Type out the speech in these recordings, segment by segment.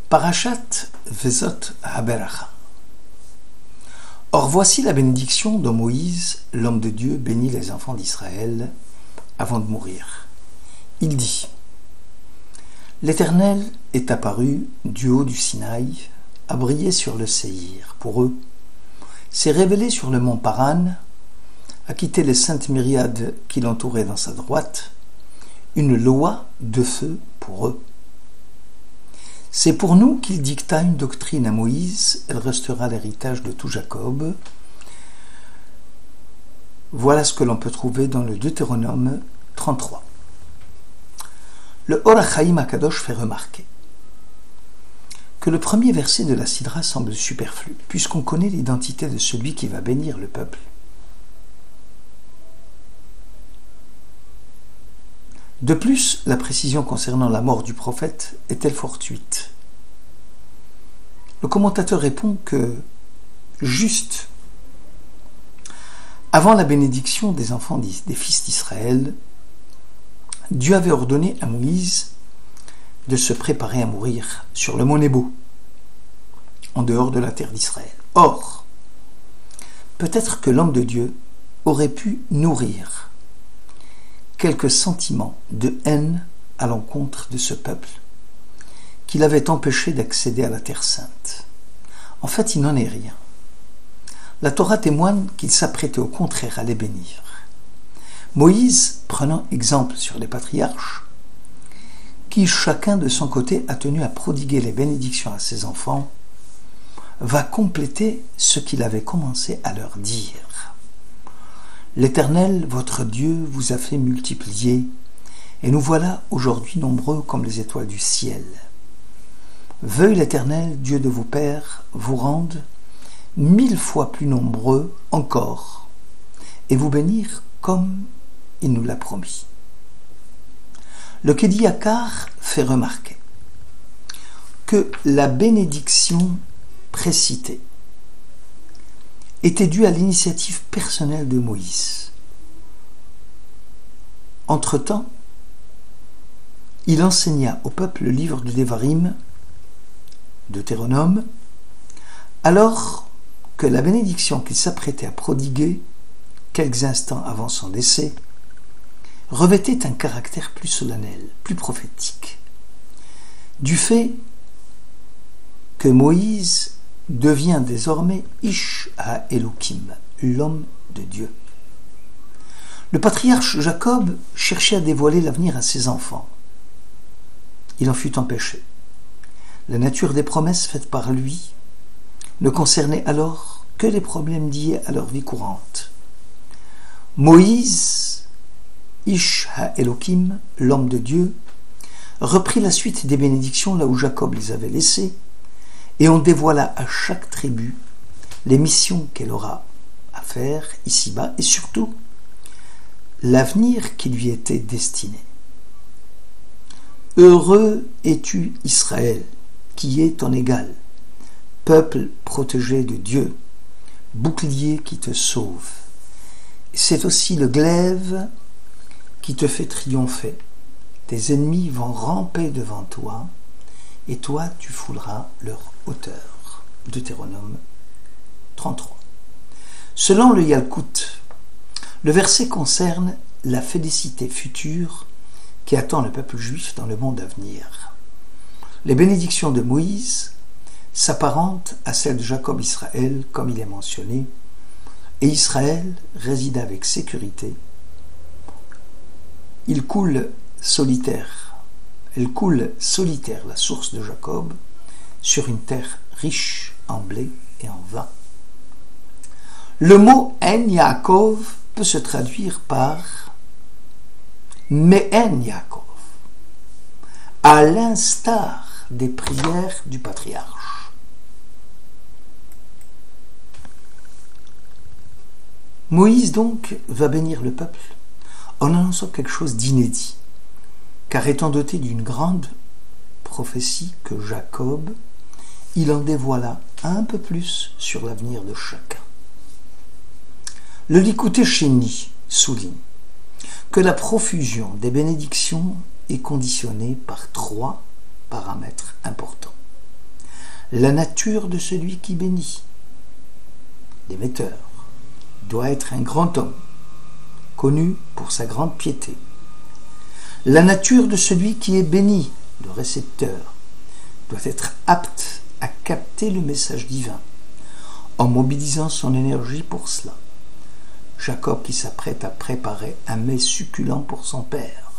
Parashat Vezot Haberacha. Or voici la bénédiction dont Moïse, l'homme de Dieu, bénit les enfants d'Israël avant de mourir. Il dit : L'Éternel est apparu du haut du Sinaï, a brillé sur le Séhir pour eux, s'est révélé sur le mont Paran, a quitté les saintes myriades qui l'entouraient dans sa droite, une loi de feu pour eux. C'est pour nous qu'il dicta une doctrine à Moïse, elle restera l'héritage de tout Jacob. Voilà ce que l'on peut trouver dans le Deutéronome 33. Le Or HaChaim HaKadosh fait remarquer que le premier verset de la Sidra semble superflu, puisqu'on connaît l'identité de celui qui va bénir le peuple. De plus, la précision concernant la mort du prophète est-elle fortuite ? Le commentateur répond que, juste avant la bénédiction des enfants des fils d'Israël, Dieu avait ordonné à Moïse de se préparer à mourir sur le mont Nebo, en dehors de la terre d'Israël. Or, peut-être que l'homme de Dieu aurait pu nourrir quelques sentiments de haine à l'encontre de ce peuple qui l'avait empêché d'accéder à la Terre Sainte. En fait, il n'en est rien. La Torah témoigne qu'il s'apprêtait au contraire à les bénir. Moïse, prenant exemple sur les patriarches, qui chacun de son côté a tenu à prodiguer les bénédictions à ses enfants, va compléter ce qu'il avait commencé à leur dire. L'Éternel, votre Dieu, vous a fait multiplier, et nous voilà aujourd'hui nombreux comme les étoiles du ciel. Veuille l'Éternel, Dieu de vos pères, vous rende 1000 fois plus nombreux encore, et vous bénir comme il nous l'a promis. Le Kédi Yakar fait remarquer que la bénédiction précitée était due à l'initiative personnelle de Moïse. Entre-temps, il enseigna au peuple le livre de Devarim, Deutéronome, alors que la bénédiction qu'il s'apprêtait à prodiguer quelques instants avant son décès revêtait un caractère plus solennel, plus prophétique, du fait que Moïse devient désormais Ish HaElokim, l'homme de Dieu. Le patriarche Jacob cherchait à dévoiler l'avenir à ses enfants. Il en fut empêché. La nature des promesses faites par lui ne concernait alors que les problèmes liés à leur vie courante. Moïse, Ish HaElokim, l'homme de Dieu, reprit la suite des bénédictions là où Jacob les avait laissées, et on dévoila à chaque tribu les missions qu'elle aura à faire ici-bas et surtout l'avenir qui lui était destiné. Heureux es-tu, Israël, qui est ton égal, peuple protégé de Dieu, bouclier qui te sauve. C'est aussi le glaive qui te fait triompher. Tes ennemis vont ramper devant toi, et toi tu fouleras leur hauteur. Deutéronome 33. Selon le Yalkut, le verset concerne la félicité future qui attend le peuple juif dans le monde à venir. Les bénédictions de Moïse s'apparentent à celles de Jacob Israël, comme il est mentionné, et Israël réside avec sécurité. Elle coule solitaire la source de Jacob sur une terre riche en blé et en vin. Le mot En Yaakov peut se traduire par Me'en Yaakov, à l'instar des prières du patriarche. Moïse donc va bénir le peuple en annonçant quelque chose d'inédit, car étant doté d'une grande prophétie que Jacob, il en dévoila un peu plus sur l'avenir de chacun. Le Likutei Sheni souligne que la profusion des bénédictions est conditionnée par 3 paramètres importants. la nature de celui qui bénit. L'émetteur doit être un grand homme, connu pour sa grande piété. La nature de celui qui est béni, le récepteur, doit être apte à capter le message divin, en mobilisant son énergie pour cela. Jacob qui s'apprête à préparer un mets succulent pour son père.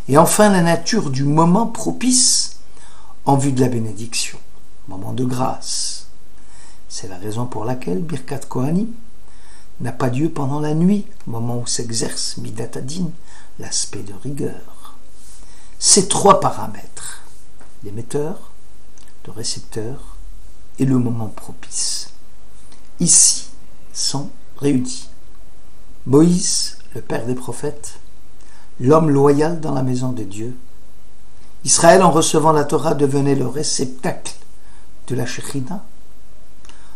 Et enfin la nature du moment propice en vue de la bénédiction, moment de grâce. C'est la raison pour laquelle Birkat Kohanim n'a pas lieu pendant la nuit, moment où s'exerce Midat Hadin, l'aspect de rigueur. Ces trois paramètres, l'émetteur, le récepteur et le moment propice, ici sont réunis. Moïse, le père des prophètes, l'homme loyal dans la maison de Dieu. Israël, en recevant la Torah, devenait le réceptacle de la Shekhinah.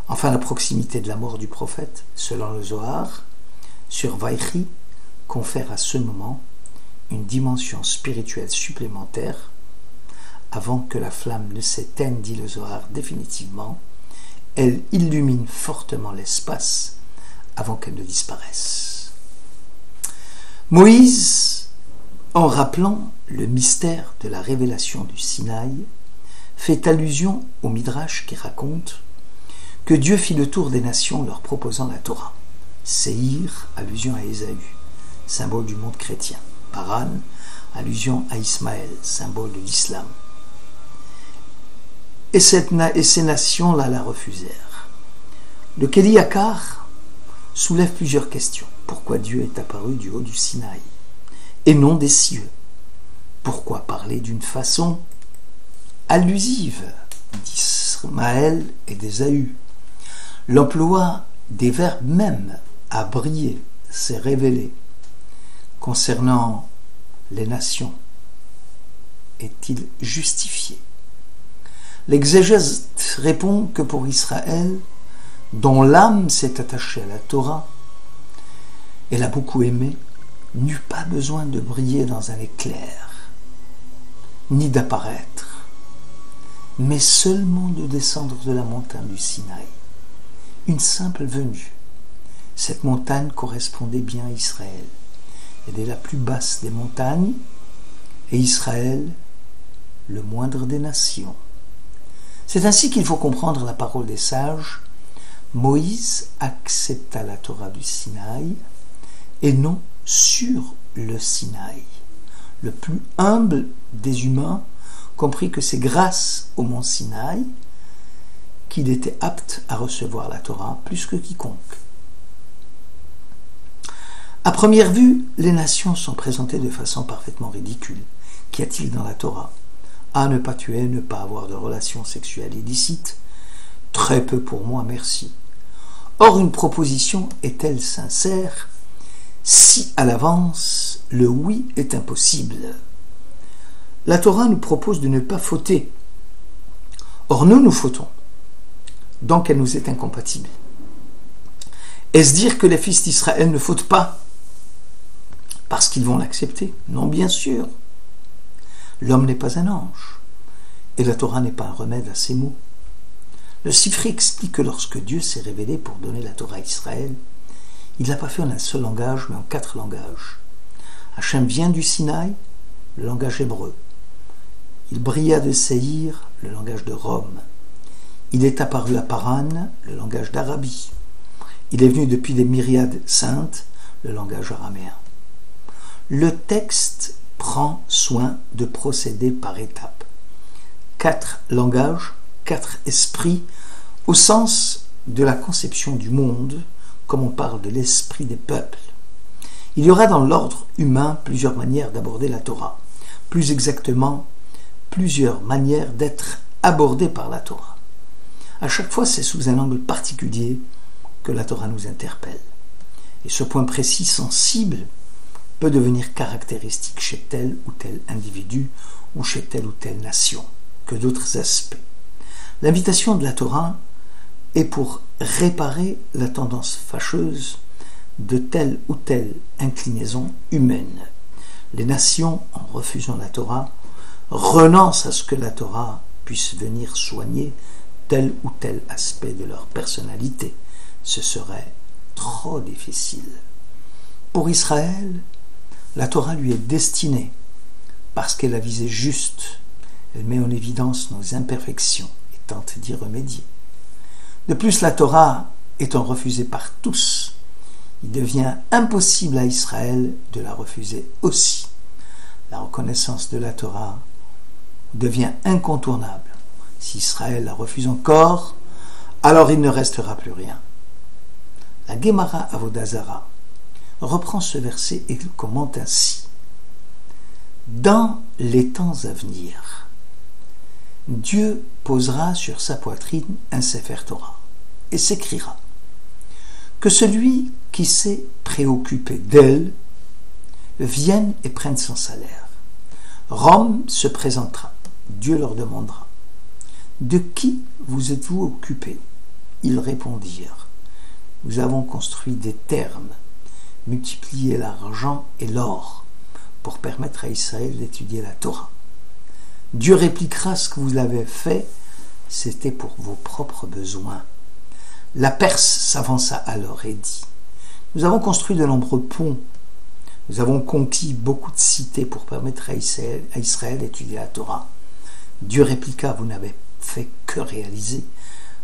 Enfin, la proximité de la mort du prophète, selon le Zohar, sur Vaïchi, confère à ce moment une dimension spirituelle supplémentaire. Avant que la flamme ne s'éteigne, dit le Zohar définitivement, elle illumine fortement l'espace avant qu'elle ne disparaisse. Moïse, en rappelant le mystère de la révélation du Sinaï, fait allusion au Midrash qui raconte que Dieu fit le tour des nations leur proposant la Torah. Séhir, allusion à Ésaü, symbole du monde chrétien. Paran, allusion à Ismaël, symbole de l'islam. Et ces nations-là la refusèrent. Le Keli Yakar soulève plusieurs questions. Pourquoi Dieu est apparu du haut du Sinaï et non des cieux? Pourquoi parler d'une façon allusive d'Ismaël et d'Ésaü? L'emploi des verbes même a brillé, s'est révélé. Concernant les nations, est-il justifié? L'exégèse répond que pour Israël, dont l'âme s'est attachée à la Torah, elle a beaucoup aimé, n'eut pas besoin de briller dans un éclair, ni d'apparaître, mais seulement de descendre de la montagne du Sinaï. Une simple venue. Cette montagne correspondait bien à Israël. Elle est la plus basse des montagnes, et Israël, le moindre des nations. C'est ainsi qu'il faut comprendre la parole des sages. Moïse accepta la Torah du Sinaï, et non sur le Sinaï. Le plus humble des humains comprit que c'est grâce au mont Sinaï qu'il était apte à recevoir la Torah plus que quiconque. À première vue, les nations sont présentées de façon parfaitement ridicule. Qu'y a-t-il dans la Torah? Ne pas tuer, ne pas avoir de relations sexuelles illicites. Très peu pour moi, merci. Or, une proposition est-elle sincère si à l'avance le oui est impossible? La Torah nous propose de ne pas fauter. Or, nous fautons. Donc, elle nous est incompatible. Est-ce dire que les fils d'Israël ne fautent pas parce qu'ils vont l'accepter? Non, bien sûr. L'homme n'est pas un ange, et la Torah n'est pas un remède à ses maux. Le Sifri explique que lorsque Dieu s'est révélé pour donner la Torah à Israël, il ne l'a pas fait en un seul langage, mais en 4 langages. Hachem vient du Sinaï, le langage hébreu. Il brilla de Séhir, le langage de Rome. Il est apparu à Paran, le langage d'Arabie. Il est venu depuis des myriades saintes, le langage araméen. Le texte prend soin de procéder par étapes. 4 langages, 4 esprits, au sens de la conception du monde, comme on parle de l'esprit des peuples. Il y aura dans l'ordre humain plusieurs manières d'aborder la Torah. Plus exactement, plusieurs manières d'être abordée par la Torah. À chaque fois, c'est sous un angle particulier que la Torah nous interpelle. Et ce point précis, sensible, peut devenir caractéristique chez tel ou tel individu ou chez telle ou telle nation que d'autres aspects. L'invitation de la Torah est pour réparer la tendance fâcheuse de telle ou telle inclinaison humaine. Les nations, en refusant la Torah, renoncent à ce que la Torah puisse venir soigner tel ou tel aspect de leur personnalité. Ce serait trop difficile. Pour Israël, la Torah lui est destinée parce qu'elle a visé juste. Elle met en évidence nos imperfections et tente d'y remédier. De plus, la Torah étant refusée par tous, il devient impossible à Israël de la refuser aussi. La reconnaissance de la Torah devient incontournable. Si Israël la refuse encore, alors il ne restera plus rien. La Gemara Avodah Zarah reprend ce verset et le commente ainsi. Dans les temps à venir, Dieu posera sur sa poitrine un Sefer Torah et s'écrira que celui qui s'est préoccupé d'elle vienne et prenne son salaire. Rome se présentera. Dieu leur demandera « De qui vous êtes-vous occupés ?» Ils répondirent « Nous avons construit des thermes, multiplié l'argent et l'or pour permettre à Israël d'étudier la Torah. » Dieu répliquera « Ce que vous avez fait, c'était pour vos propres besoins. » La Perse s'avança alors et dit « Nous avons construit de nombreux ponts. Nous avons conquis beaucoup de cités pour permettre à Israël d'étudier la Torah. » Dieu répliqua « Vous n'avez fait que réaliser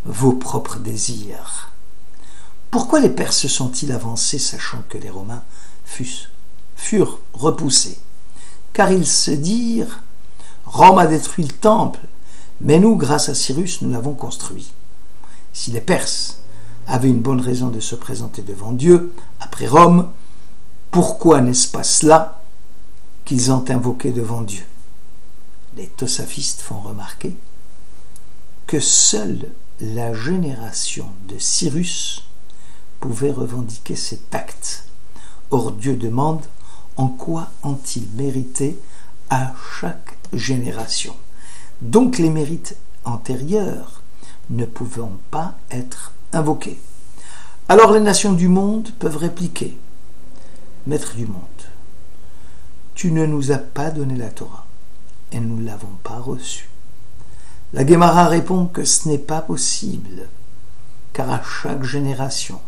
vos propres désirs. » Pourquoi les Perses se sont-ils avancés sachant que les Romains furent repoussés? Car ils se dirent « Rome a détruit le temple, mais nous, grâce à Cyrus, nous l'avons construit. » Si les Perses avaient une bonne raison de se présenter devant Dieu, après Rome, pourquoi n'est-ce pas cela qu'ils ont invoqué devant Dieu? Les tosafistes font remarquer que seule la génération de Cyrus pouvait revendiquer cet acte. Or Dieu demande en quoi ont-ils mérité à chaque génération. Donc les mérites antérieurs ne pouvant pas être invoqués. Alors les nations du monde peuvent répliquer « Maître du monde, tu ne nous as pas donné la Torah et nous ne l'avons pas reçue. » La Gemara répond que ce n'est pas possible, car à chaque génération,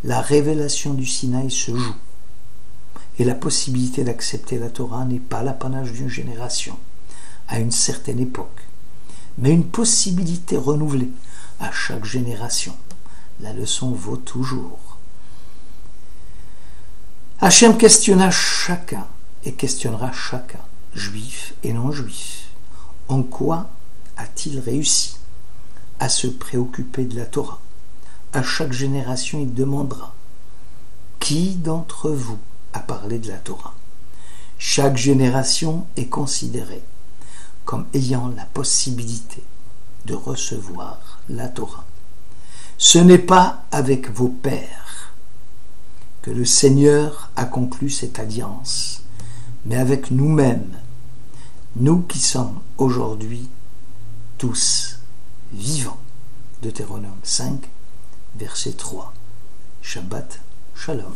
la révélation du Sinaï se joue, et la possibilité d'accepter la Torah n'est pas l'apanage d'une génération, à une certaine époque, mais une possibilité renouvelée à chaque génération. La leçon vaut toujours. Hachem questionna chacun et questionnera chacun, juif et non-juif. En quoi a-t-il réussi à se préoccuper de la Torah? À chaque génération, il demandera « Qui d'entre vous a parlé de la Torah ?» Chaque génération est considérée comme ayant la possibilité de recevoir la Torah. Ce n'est pas avec vos pères que le Seigneur a conclu cette alliance, mais avec nous-mêmes, nous qui sommes aujourd'hui tous vivants. Deutéronome 5, verset 3. Shabbat Shalom.